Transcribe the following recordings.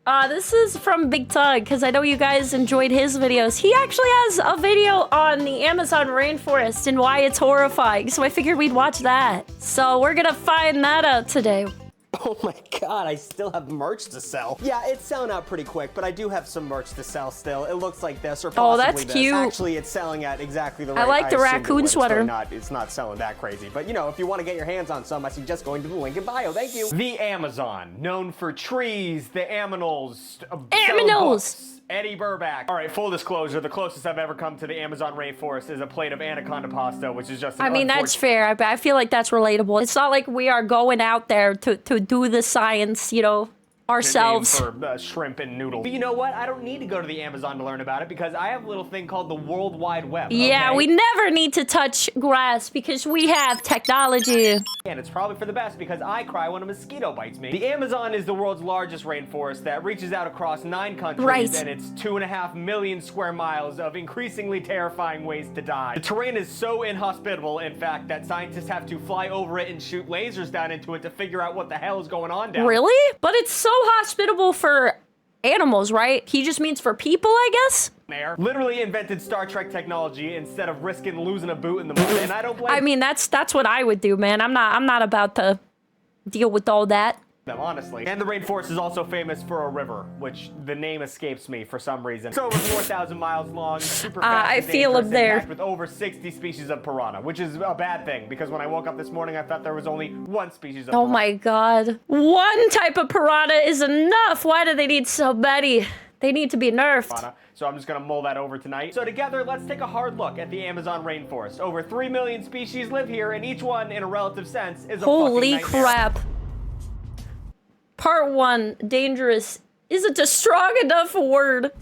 This is from Big Tugg, because I know you guys enjoyed his videos. He actually has a video on the Amazon rainforest and why it's horrifying, so I figured we'd watch that. So we're gonna find that out today. Oh my god, I still have merch to sell. Yeah, it's selling out pretty quick, but I do have some merch to sell still. It looks like this, or possibly that's this. cute. Actually, it's selling at exactly the rate I like the assumed it raccoon would. sweater. It's not selling that crazy. But, you know, if you want to get your hands on some, I suggest going to the link in bio. Thank you. The Amazon, known for trees, the aminals. Aminals! Eddie Burback. All right, full disclosure, the closest I've ever come to the Amazon rainforest is a plate of anaconda pasta, which is just an I mean, that's fair. I feel like that's relatable. It's not like we are going out there to do the science, you know, ourselves. For shrimp and noodles. But you know what? I don't need to go to the Amazon to learn about it because I have a little thing called the World Wide Web. Yeah, okay? we never need to touch grass because we have technology. And it's probably for the best because I cry when a mosquito bites me. The Amazon is the world's largest rainforest that reaches out across 9 countries. Right. And it's 2.5 million square miles of increasingly terrifying ways to die. The terrain is so inhospitable, in fact, that scientists have to fly over it and shoot lasers down into it to figure out what the hell is going on down. Really? But it's so hospitable for animals, right? He just means for people, I guess? There. Literally invented Star Trek technology instead of risking losing a boot in the mud, and I don't blame I mean, that's what I would do, man. I'm not about to deal with all that. them, honestly. And the rainforest is also famous for a river, which the name escapes me for some reason. It's over 4,000 miles long, super fast I and feel dangerous, him there. and packed with over 60 species of piranha, which is a bad thing, because when I woke up this morning, I thought there was only one species of Oh piranha. my god. One type of piranha is enough. Why do they need so many? They need to be nerfed. So I'm just gonna mull that over tonight. So together, let's take a hard look at the Amazon rainforest. Over 3 million species live here, and each one, in a relative sense, is a Holy fucking nightmare. crap. Part 1, dangerous, isn't a strong enough word.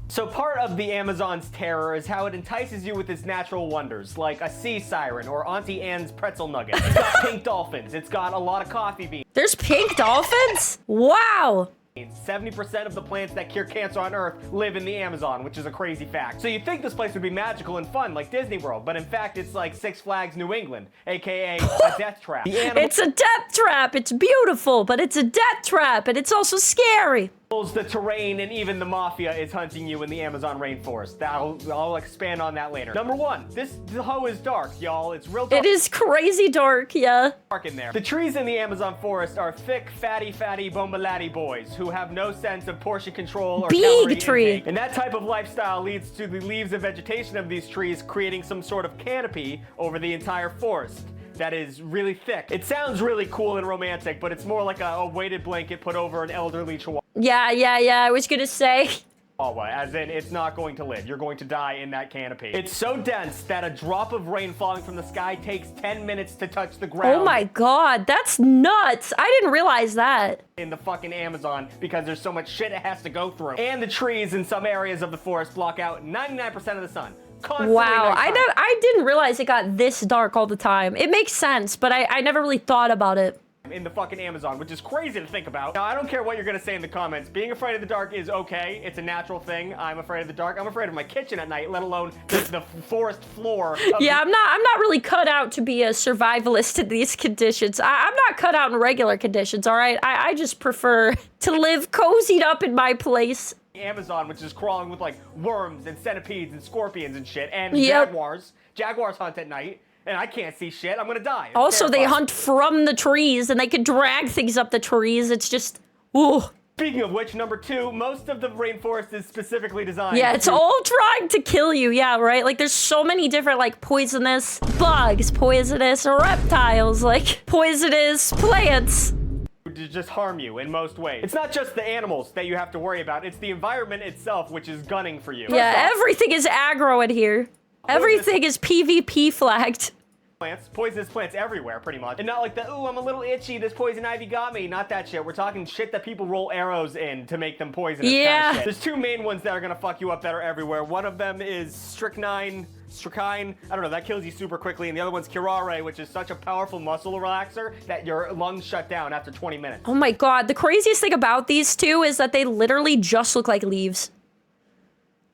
So part of the Amazon's terror is how it entices you with its natural wonders, like a sea siren or Auntie Anne's pretzel nugget. It's got pink dolphins. It's got a lot of coffee beans. There's pink dolphins? Wow. 70% of the plants that cure cancer on Earth live in the Amazon, which is a crazy fact. So you'd think this place would be magical and fun like Disney World, but in fact it's like Six Flags New England, aka a death trap. It's a death trap. It's beautiful, but it's a death trap, and it's also scary. The terrain, and even the mafia is hunting you in the Amazon rainforest. I'll expand on that later. Number 1, the hoe is dark, y'all. It's real dark. It is crazy dark, yeah. Dark in there. The trees in the Amazon forest are thick, fatty bombalati boys who have no sense of portion control or calorie Big tree. intake. And that type of lifestyle leads to the leaves and vegetation of these trees creating some sort of canopy over the entire forest that is really thick. It sounds really cool and romantic, but it's more like a weighted blanket put over an elderly chihuahua, Yeah, I was gonna say. as in it's not going to live. You're going to die in that canopy. It's so dense that a drop of rain falling from the sky takes 10 minutes to touch the ground. Oh my god, that's nuts. I didn't realize that. In the fucking Amazon because there's so much shit it has to go through. And the trees in some areas of the forest block out 99% of the sun. Constantly Wow, nighttime. I didn't realize it got this dark all the time. It makes sense, but I never really thought about it. In the fucking Amazon, which is crazy to think about. Now, I don't care what you're gonna say in the comments. Being afraid of the dark is okay. It's a natural thing. I'm afraid of the dark. I'm afraid of my kitchen at night, let alone the forest floor. Yeah, I'm not really cut out to be a survivalist in these conditions. I'm not cut out in regular conditions, all right? I just prefer to live cozied up in my place. Amazon, which is crawling with like worms and centipedes and scorpions and shit, and Yep. jaguars. Jaguars hunt at night, and I can't see shit. I'm gonna die. It's Also, they terrifying. hunt from the trees, and they can drag things up the trees. It's just, ooh. Speaking of which, number 2, most of the rainforest is specifically designed. Yeah, it's all trying to kill you, yeah, right? Like, there's so many different, like, poisonous bugs, poisonous reptiles, like, poisonous plants. To just harm you in most ways. It's not just the animals that you have to worry about, it's the environment itself which is gunning for you. Yeah, everything is aggro in here. Everything is PvP flagged. Poisonous plants everywhere, pretty much. And not like the, ooh, I'm a little itchy, this poison ivy got me. Not that shit. We're talking shit that people roll arrows in to make them poisonous. Yeah. Kind of shit. There's 2 main ones that are gonna fuck you up that are everywhere. One of them is strychnine, I don't know, that kills you super quickly. And the other one's curare, which is such a powerful muscle relaxer that your lungs shut down after 20 minutes. Oh my god, the craziest thing about these two is that they literally just look like leaves.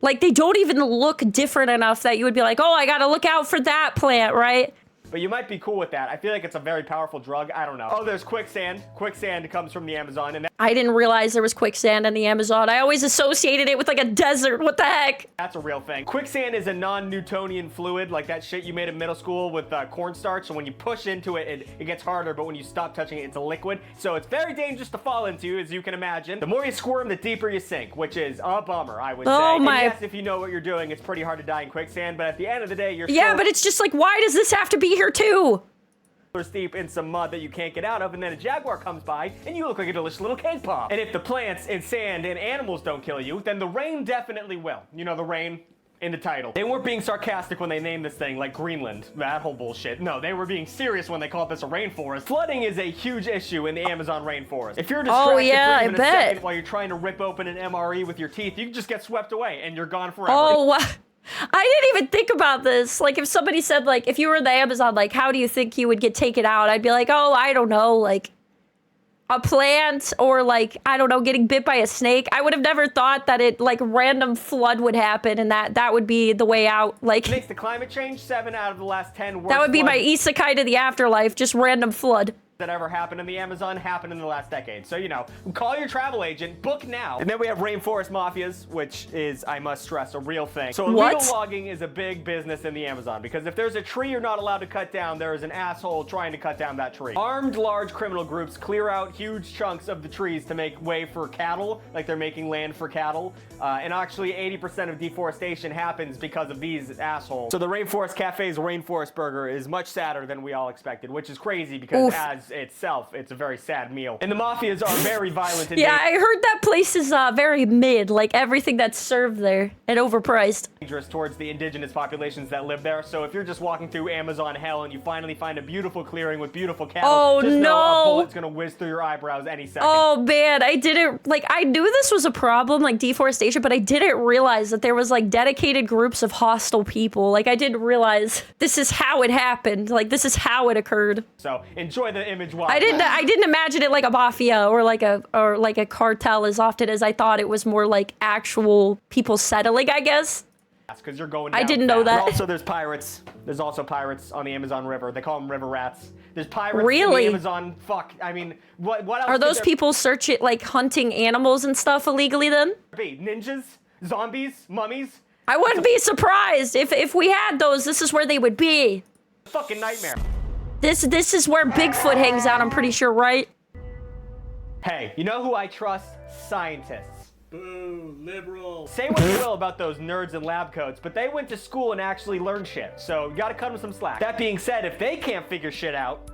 Like, they don't even look different enough that you would be like, oh, I gotta look out for that plant, right? but you might be cool with that. I feel like it's a very powerful drug. I don't know. Oh, there's quicksand. Quicksand comes from the Amazon, and I didn't realize there was quicksand in the Amazon. I always associated it with like a desert. What the heck? that's a real thing. Quicksand is a non-Newtonian fluid, like that shit you made in middle school with cornstarch. So when you push into it, it gets harder, but when you stop touching it, it's a liquid. So it's very dangerous to fall into, as you can imagine. The more you squirm, the deeper you sink, which is a bummer, I would say. Oh my. And yes, if you know what you're doing, it's pretty hard to die in quicksand, but at the end of the day, you're Yeah, but it's just like, why does this have to be here too? deep in some mud that you can't get out of, and then a jaguar comes by and you look like a delicious little cake pop. And if the plants and sand and animals don't kill you, then the rain definitely will. You know, the rain in the title. They weren't being sarcastic when they named this thing like Greenland, that whole bullshit. No, they were being serious when they called this a rainforest. Flooding is a huge issue in the Amazon rainforest. If you're distracted for even a second while you're trying to rip open an MRE with your teeth, you can just get swept away and you're gone forever. Oh, wow. I didn't even think about this. Like, if somebody said, like, if you were in the Amazon, like, how do you think you would get taken out? I'd be like, oh, I don't know, like, a plant or, like, I don't know, getting bit by a snake. I would have never thought that it, like, random flood would happen and that would be the way out. Like, thanks to climate change, 7 out of the last 10 worst that would be my floods isekai to the afterlife, just random flood. that ever happened in the Amazon happened in the last decade. So, you know, call your travel agent, book now. And then we have rainforest mafias, which is, I must stress, a real thing. So illegal logging is a big business in the Amazon, because if there's a tree you're not allowed to cut down, there is an asshole trying to cut down that tree. Armed large criminal groups clear out huge chunks of the trees to make way for cattle, like they're making land for cattle. And actually 80% of deforestation happens because of these assholes. So the Rainforest Cafe's Rainforest Burger is much sadder than we all expected, which is crazy because as itself, it's a very sad meal. And the mafias are very violent. Yeah, I heard that place is very mid, like everything that's served there, and overpriced. Dangerous towards the indigenous populations that live there. So if you're just walking through Amazon hell and you finally find a beautiful clearing with beautiful cattle, just know a bullet's gonna whiz through your eyebrows any second. Oh man, I didn't, like, I knew this was a problem, like deforestation, but I didn't realize that there was like dedicated groups of hostile people. Like, I didn't realize this is how it happened. Like, this is how it occurred. So enjoy the image while I didn't imagine it like a mafia or like a cartel as often as I thought it was more like actual people settling, I guess. Because you're going down I didn't know that. Also, there's pirates. There's also pirates on the Amazon River. They call them river rats. There's pirates in the Amazon. Fuck. I mean, what else? Are those people like hunting animals and stuff illegally then? Ninjas, zombies, mummies. I wouldn't be surprised if we had those. This is where they would be. Fucking nightmare. This is where Bigfoot hangs out, I'm pretty sure, right? Hey, you know who I trust? Scientists. Boo, liberal. Say what you will about those nerds in lab coats, but they went to school and actually learned shit. So you gotta cut them some slack. That being said, if they can't figure shit out,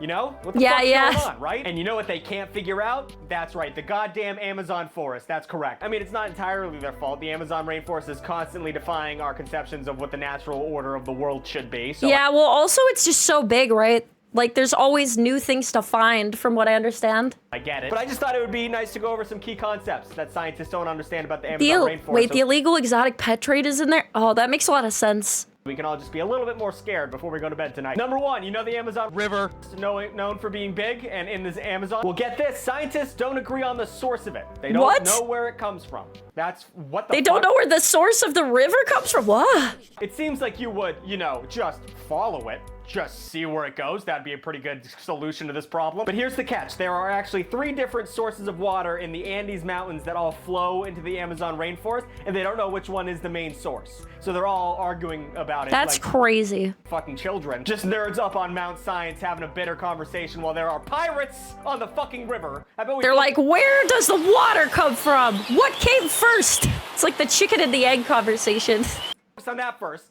you know? What the fuck's going on, right? And you know what they can't figure out? That's right, the goddamn Amazon forest. That's correct. I mean, it's not entirely their fault. The Amazon rainforest is constantly defying our conceptions of what the natural order of the world should be. So yeah, well, also, it's just so big, right? Like, there's always new things to find, from what I understand. I get it. But I just thought it would be nice to go over some key concepts that scientists don't understand about the Amazon rainforest. Wait, the illegal exotic pet trade is in there? Oh, that makes a lot of sense. We can all just be a little bit more scared before we go to bed tonight. Number one, you know the Amazon River, known for being big, and in this Amazon. Well, get this, scientists don't agree on the source of it. They don't know where it comes from. That's what the They don't know where the source of the river comes from? What? It seems like you would, you know, just follow it. Just see where it goes. That'd be a pretty good solution to this problem. But here's the catch. There are actually 3 different sources of water in the Andes Mountains that all flow into the Amazon rainforest, and they don't know which one is the main source. So they're all arguing about it. That's like crazy. Fucking children. Just nerds up on Mount Science having a bitter conversation while there are pirates on the fucking river. They're like, where does the water come from? What came first? It's like the chicken and the egg conversation. Focus on that first.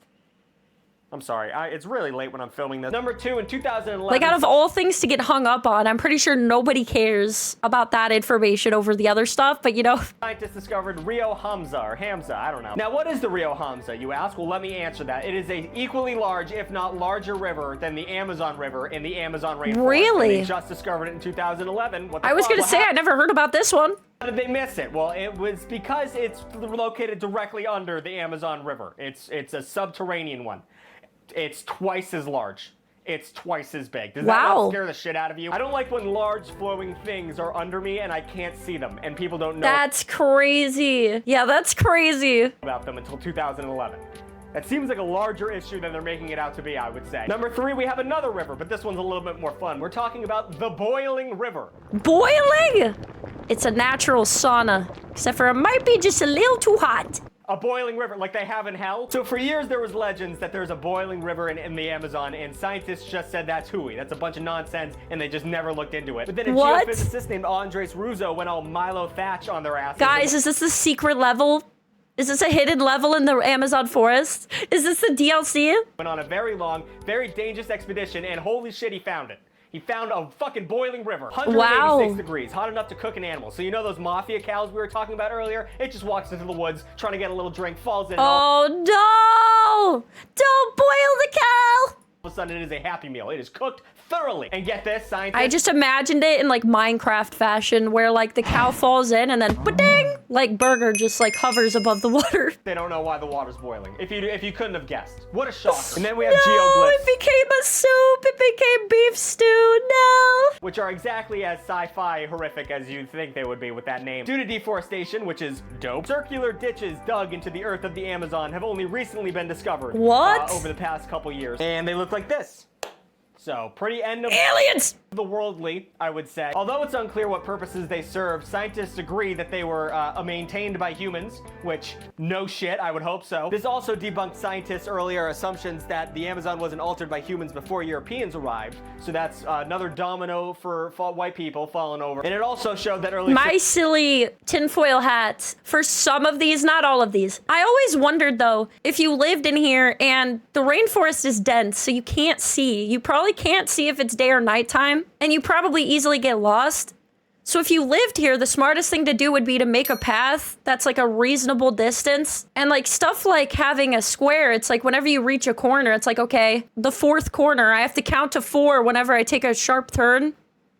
I'm sorry, it's really late when I'm filming this. Number 2, in 2011. Like, out of all things to get hung up on, I'm pretty sure nobody cares about that information over the other stuff, but you know. Scientists discovered Rio Hamza, or Hamza, I don't know. Now, what is the Rio Hamza, you ask? Well, let me answer that. It is a equally large, if not larger river than the Amazon River in the Amazon rainforest. Really? And they just discovered it in 2011. I was gonna say, I never heard about this one. How did they miss it? Well, it was because it's located directly under the Amazon River. It's a subterranean one. It's twice as large. It's twice as big. Does that not scare the shit out of you? I don't like when large flowing things are under me and I can't see them and people don't know. That's crazy. Yeah, that's crazy. About them until 2011. That seems like a larger issue than they're making it out to be, I would say. Number 3, we have another river, but this one's a little bit more fun. We're talking about the Boiling River. Boiling? It's a natural sauna, except for it might be just a little too hot. A boiling river, like they have in hell. So for years there was legends that there's a boiling river in the Amazon, and scientists just said that's hooey. That's a bunch of nonsense, and they just never looked into it. But then a geophysicist named Andres Russo went all Milo Thatch on their asses. Guys, is this the secret level? Is this a hidden level in the Amazon forest? Is this the DLC? Went on a very long, very dangerous expedition, and holy shit, he found it. He found a fucking boiling river. 186 degrees, hot enough to cook an animal. So you know those mafia cows we were talking about earlier? It just walks into the woods, trying to get a little drink, falls in. Oh no! Don't boil the cow! All of a sudden, it is a happy meal. It is cooked thoroughly. And get this, scientists. I just imagined it in like Minecraft fashion, where like the cow falls in and then ba-ding! Like Burger just like hovers above the water. They don't know why the water's boiling. If you couldn't have guessed. What a shocker. And then we have No, geoglyphs. it became a soup. It became beef stew. No. Which are exactly as sci-fi horrific as you'd think they would be with that name. Due to deforestation, which is dope, circular ditches dug into the earth of the Amazon have only recently been discovered. What? Over the past couple years. And they look like this. So, pretty end of Aliens! the worldly, I would say. Although it's unclear what purposes they served, scientists agree that they were maintained by humans, which, no shit, I would hope so. This also debunked scientists' earlier assumptions that the Amazon wasn't altered by humans before Europeans arrived. So that's another domino for white people falling over. And it also showed that early... My silly tinfoil hat. For some of these, not all of these. I always wondered, though, if you lived in here and the rainforest is dense, so you can't see. You probably can't see if it's day or nighttime, and you probably easily get lost. So if you lived here, the smartest thing to do would be to make a path that's like a reasonable distance. And like stuff like having a square, it's like whenever you reach a corner, it's like, okay, the 4th corner, I have to count to 4 whenever I take a sharp turn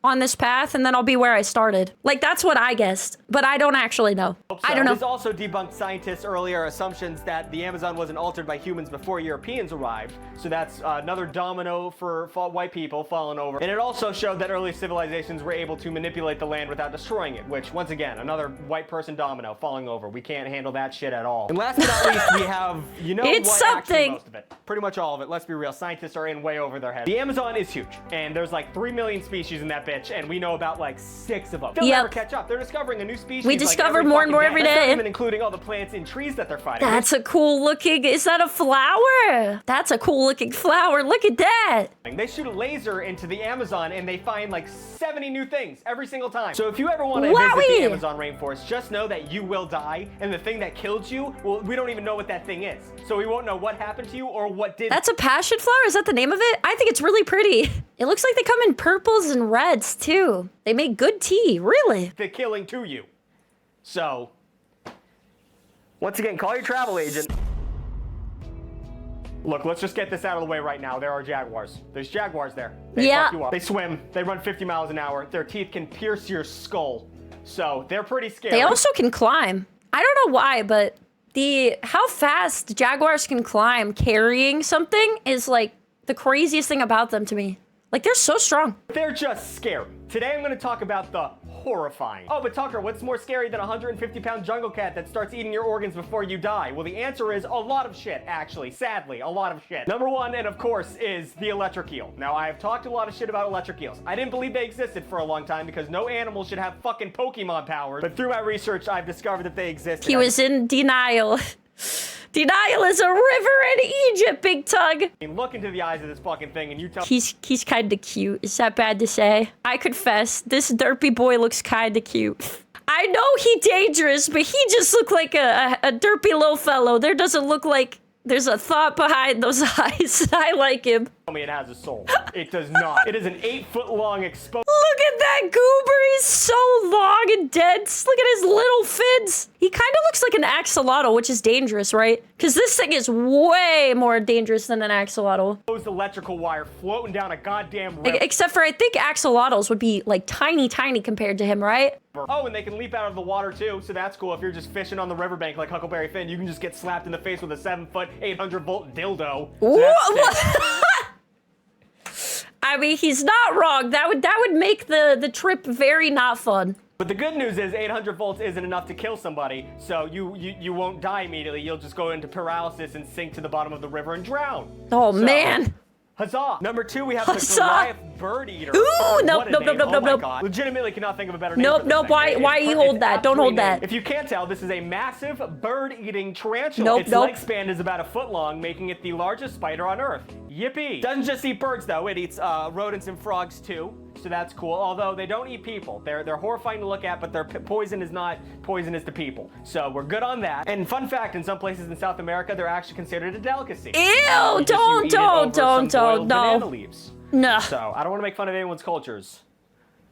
on this path, and then I'll be where I started. Like, that's what I guessed, but I don't actually know. I don't know. This also debunked scientists' earlier assumptions that the Amazon wasn't altered by humans before Europeans arrived. So that's another domino for white people falling over. And it also showed that early civilizations were able to manipulate the land without destroying it, which, once again, another white person domino falling over. We can't handle that shit at all. And last but not least, we have, you know it's what, something. actually most of it. Pretty much all of it. Let's be real. Scientists are in way over their heads. The Amazon is huge, and there's like 3 million species in that bitch, and we know about like 6 of them. They'll never catch up. They're discovering a new species. We discover more and more every day. That's not even including all the plants and trees that they're fighting. That's a cool looking, is that a flower? That's a cool looking flower. Look at that. They shoot a laser into the Amazon and they find like 70 new things every single time. So if you ever want to visit the Amazon rainforest, just know that you will die, and the thing that killed you, well, we don't even know what that thing is. So we won't know what happened to you or what did. That's a passion flower? Is that the name of it? I think it's really pretty. It looks like they come in purples and reds too. They make good tea, really. The killing to you. So, once again, call your travel agent. Look, let's just get this out of the way right now. There are jaguars. There's jaguars there. They fuck you up. They swim. They run 50 miles an hour. Their teeth can pierce your skull. So, they're pretty scary. They also can climb. I don't know why, but how fast jaguars can climb carrying something is like the craziest thing about them to me. Like, they're so strong. They're just scary. Today I'm going to talk about the horrifying. Oh, but Tucker, what's more scary than a 150-pound jungle cat that starts eating your organs before you die? Well, the answer is a lot of shit, actually. Sadly, a lot of shit. Number 1, and of course, is the electric eel. Now, I have talked a lot of shit about electric eels. I didn't believe they existed for a long time because no animal should have fucking Pokemon powers. But through my research, I've discovered that they exist. He was in denial. Denial is a river in Egypt, Big Tugg. Look into the eyes of this fucking thing and you tell He's kinda cute. Is that bad to say? I confess, this derpy boy looks kinda cute. I know he dangerous, but he just looked like a derpy little fellow. There doesn't look like there's a thought behind those eyes. I like him. Tell me it has a soul. It does not. It is an 8-foot-long exposed. Look at that goober. He's so long and dense. Look at his little fins. He kind of looks like an axolotl, which is dangerous, right? Because this thing is way more dangerous than an axolotl. Electrical wire floating down a goddamn river. Except for I think axolotls would be like tiny compared to him, right? Oh, and they can leap out of the water too, so that's cool. If you're just fishing on the riverbank like Huckleberry Finn, you can just get slapped in the face with a 7-foot, 800-volt dildo. So I mean, he's not wrong. That would make the trip very not fun. But the good news is 800 volts isn't enough to kill somebody, so you won't die immediately. You'll just go into paralysis and sink to the bottom of the river and drown. Oh, man. Huzzah! Number 2, we have Huzzah! the Goliath bird eater. Ooh, nope, What a nope, name. nope, Oh nope, my nope. God. Legitimately cannot think of a better name. Nope, for this nope. thing. Why you hold that? Don't hold that. If you can't tell, this is a massive bird-eating tarantula. Nope, its nope. wingspan is about a foot long, making it the largest spider on Earth. Yippee! Doesn't just eat birds though; it eats rodents and frogs too. So that's cool. Although they don't eat people, they're horrifying to look at, but their poison is not poisonous to people. So we're good on that. And fun fact: in some places in South America, they're actually considered a delicacy. Ew! Don't, Banana no. leaves. No. So I don't want to make fun of anyone's cultures,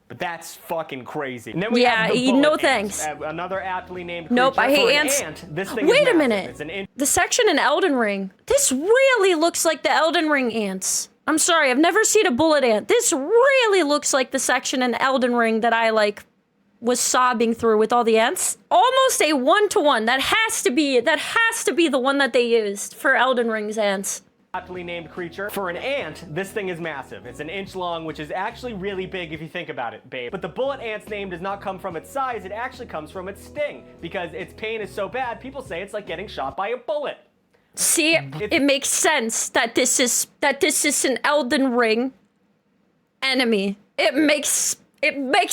but that's fucking crazy. And then we Yeah, have the bullet no ant, thanks. another aptly named Nope, creature. I hate For an ants. ant, this thing Wait is a massive. minute. It's an inch. The section in Elden Ring. This really looks like the Elden Ring ants. I'm sorry, I've never seen a bullet ant. This really looks like the section in Elden Ring that I, like, was sobbing through with all the ants. Almost a one-to-one. That has to be the one that they used for Elden Ring's ants. Aptly named creature. For an ant, this thing is massive. It's an inch long, which is actually really big if you think about it, babe. But the bullet ant's name does not come from its size, it actually comes from its sting. Because its pain is so bad, people say it's like getting shot by a bullet. See, it makes sense that this is an Elden Ring enemy. It makes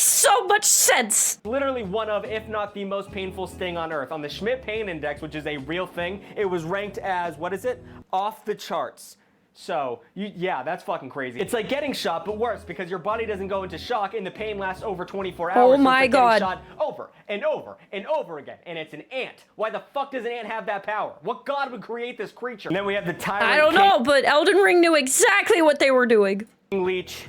so much sense. Literally one of, if not the most painful sting on Earth. On the Schmidt Pain Index, which is a real thing, it was ranked as, what is it? Off the charts. So, yeah, that's fucking crazy. It's like getting shot, but worse, because your body doesn't go into shock and the pain lasts over 24 hours. Oh so my it's like God. getting shot over and over and over again. And it's an ant. Why the fuck does an ant have that power? What god would create this creature? And then we have the tyrant I don't know, but Elden Ring knew exactly what they were doing. leech.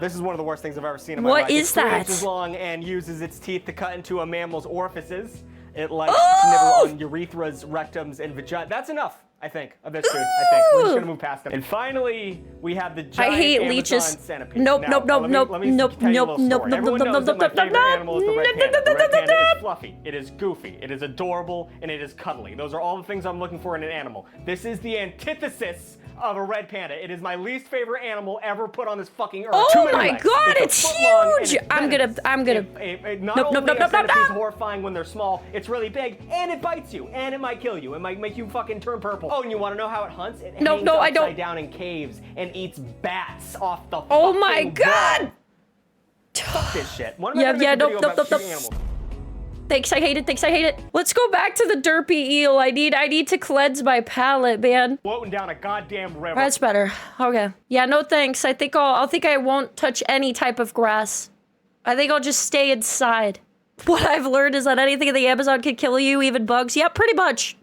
This is one of the worst things I've ever seen in my life. What is it's 3 that? inches long and uses its teeth to cut into a mammal's orifices. It likes to nibble on urethras, rectums, and vagina. That's enough, I think, of this dude. I think we're just gonna move past him. And finally, we have the giant I hate Amazon leeches. centipede. Nope, Now, nope, nope, let me nope, tell you a nope, little nope, story. nope, Everyone nope, knows that my nope, favorite nope, animal is the red panda. The red panda is fluffy, it is goofy, it is adorable, and it is cuddly. Those are all the things I'm looking for in an animal. This is the antithesis of a red panda. It is my least favorite animal ever put on this fucking earth. Oh my God, it's a foot long and huge. it's I'm gonna. not Nope, only nope, nope, are nope, nope, centipedes nope. horrifying when they're small, it's really big, and it bites you, and it might kill you. It might make you fucking turn purple. Oh, and you want to know how it hunts? It No, hangs no, I upside don't. down in caves and eats bats off the Oh fucking my God. wall. Fuck this shit. When am I Yeah, gonna make yeah, a video nope, about nope, nope, shooting nope. animals? Thanks, I hate it. Thanks, I hate it. Let's go back to the derpy eel. I need to cleanse my palate, man. Floating down a goddamn river. That's better. Okay. Yeah, no thanks. I think I won't touch any type of grass. I think I'll just stay inside. What I've learned is that anything in the Amazon can kill you, even bugs. Yeah, pretty much.